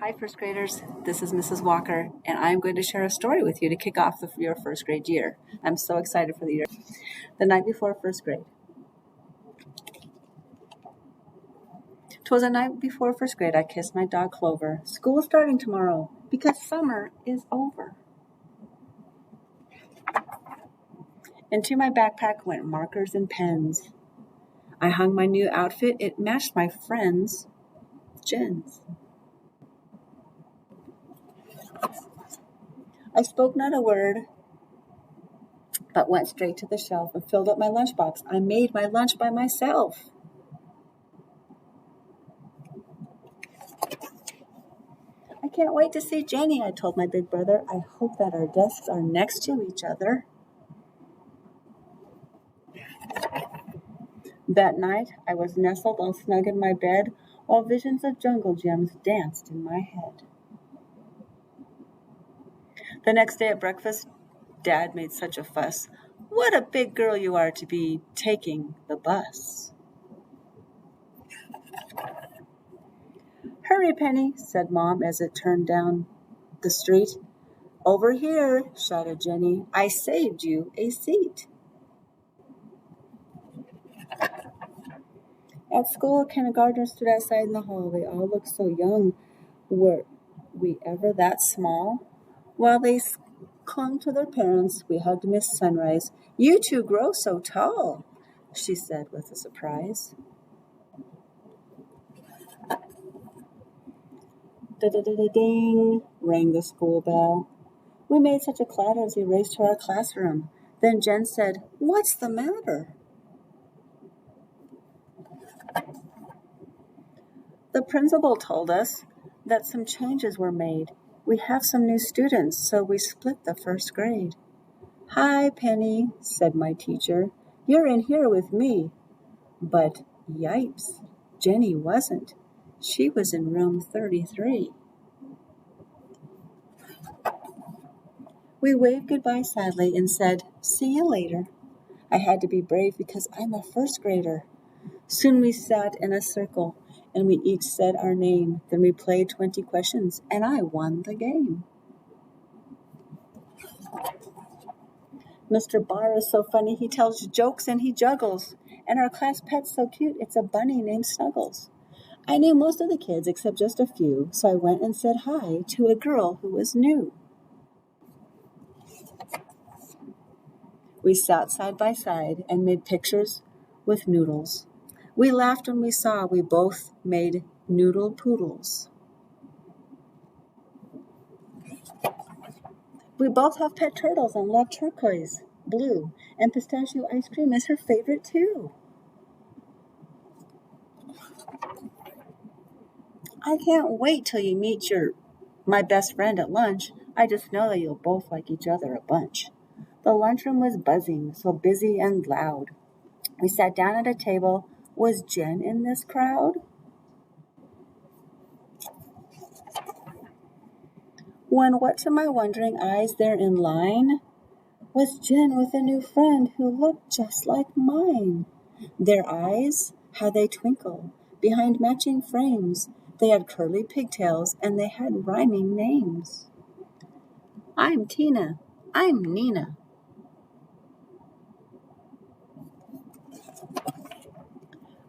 Hi, first graders. This is Mrs. Walker, and I'm going to share a story with you to kick off your first grade year. I'm so excited for the year. The night before first grade. 'Twas the night before first grade. I kissed my dog Clover. School's starting tomorrow because summer is over. Into my backpack went markers and pens. I hung my new outfit. It matched my friend's, Jen's. I spoke not a word, but went straight to the shelf and filled up my lunchbox. I made my lunch by myself. I can't wait to see Jenny, I told my big brother. I hope that our desks are next to each other. That night, I was nestled all snug in my bed while visions of jungle gems danced in my head. The next day at breakfast, Dad made such a fuss. What a big girl you are to be taking the bus. Hurry, Penny, said Mom as it turned down the street. Over here, shouted Jenny. I saved you a seat. At school, kindergartners stood outside in the hall. They all looked so young. Were we ever that small? While they clung to their parents, we hugged Miss Sunrise. You two grow so tall, she said with a surprise. Da-da-da-da-ding, rang the school bell. We made such a clatter as we raced to our classroom. Then Jen said, What's the matter? The principal told us that some changes were made. We have some new students, so we split the first grade. Hi, Penny, said my teacher. You're in here with me. But yipes, Jenny wasn't. She was in room 33. We waved goodbye sadly and said, See you later. I had to be brave because I'm a first grader. Soon we sat in a circle and we each said our name. Then we played 20 questions and I won the game. Mr. Barr is so funny, he tells jokes and he juggles. And our class pet's so cute, it's a bunny named Snuggles. I knew most of the kids except just a few, so I went and said hi to a girl who was new. We sat side by side and made pictures with noodles. We laughed when we saw we both made noodle poodles. We both have pet turtles and love turquoise, blue, and pistachio ice cream is her favorite too. I can't wait till you meet my best friend at lunch. I just know that you'll both like each other a bunch. The lunchroom was buzzing, so busy and loud. We sat down at a table. Was Jen in this crowd? When what to my wondering eyes there in line was Jen with a new friend who looked just like mine. Their eyes, how they twinkle, behind matching frames. They had curly pigtails and they had rhyming names. I'm Tina. I'm Nina.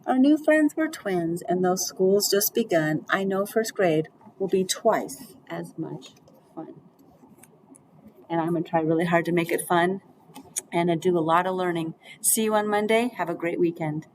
Our new friends were twins, and though school's just begun, I know first grade will be twice as much fun. And I'm going to try really hard to make it fun and do a lot of learning. See you on Monday. Have a great weekend.